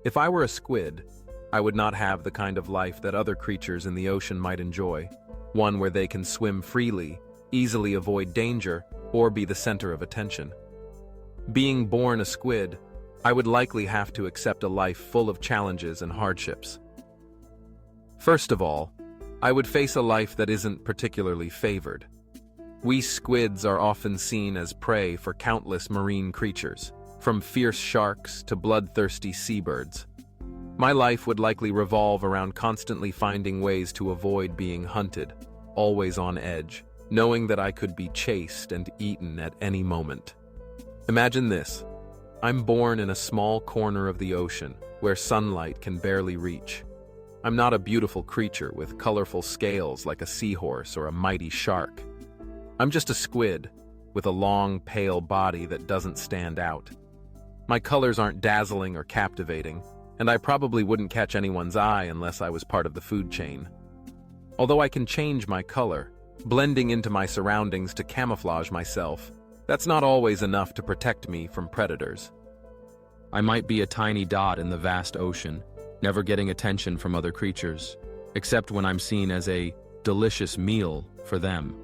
If I were a squid, I would not have the kind of life that other creatures in the ocean might enjoy, one where they can swim freely, easily avoid danger, or be the center of attention. Being born a squid, I would likely have to accept a life full of challenges and hardships. First of all, I would face a life that isn't particularly favored. We squids are often seen as prey for countless marine creatures, from fierce sharks to bloodthirsty seabirds. My life would likely revolve around constantly finding ways to avoid being hunted, always on edge, knowing that I could be chased and eaten at any moment. Imagine this. I'm born in a small corner of the ocean, where sunlight can barely reach. I'm not a beautiful creature with colorful scales like a seahorse or a mighty shark. I'm just a squid, with a long, pale body that doesn't stand out. My colors aren't dazzling or captivating, and I probably wouldn't catch anyone's eye unless I was part of the food chain. Although I can change my color, blending into my surroundings to camouflage myself, that's not always enough to protect me from predators. I might be a tiny dot in the vast ocean, never getting attention from other creatures, except when I'm seen as a delicious meal for them.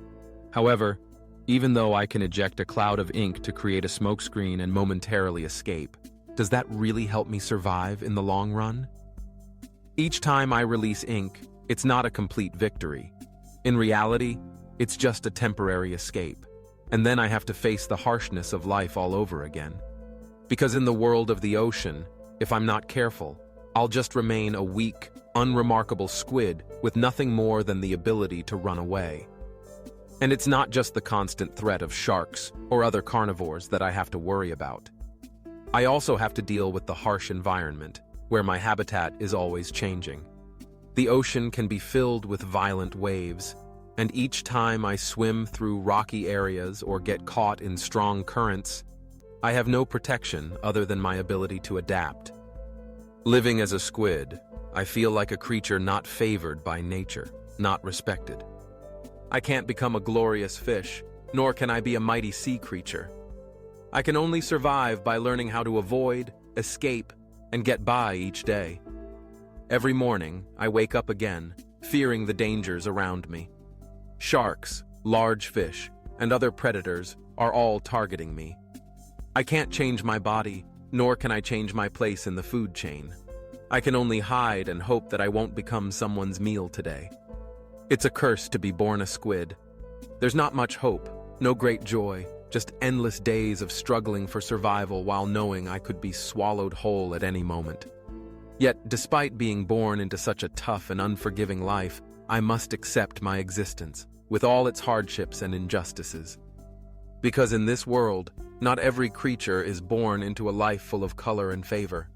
However, even though I can eject a cloud of ink to create a smokescreen and momentarily escape, does that really help me survive in the long run? Each time I release ink, it's not a complete victory. In reality, it's just a temporary escape, and then I have to face the harshness of life all over again. Because in the world of the ocean, if I'm not careful, I'll just remain a weak, unremarkable squid with nothing more than the ability to run away. And it's not just the constant threat of sharks or other carnivores that I have to worry about. I also have to deal with the harsh environment, where my habitat is always changing. The ocean can be filled with violent waves, and each time I swim through rocky areas or get caught in strong currents, I have no protection other than my ability to adapt. Living as a squid, I feel like a creature not favored by nature, not respected. I can't become a glorious fish, nor can I be a mighty sea creature. I can only survive by learning how to avoid, escape, and get by each day. Every morning, I wake up again, fearing the dangers around me. Sharks, large fish, and other predators are all targeting me. I can't change my body, nor can I change my place in the food chain. I can only hide and hope that I won't become someone's meal today. It's a curse to be born a squid. There's not much hope, no great joy, just endless days of struggling for survival while knowing I could be swallowed whole at any moment. Yet, despite being born into such a tough and unforgiving life, I must accept my existence, with all its hardships and injustices. Because in this world, not every creature is born into a life full of color and favor.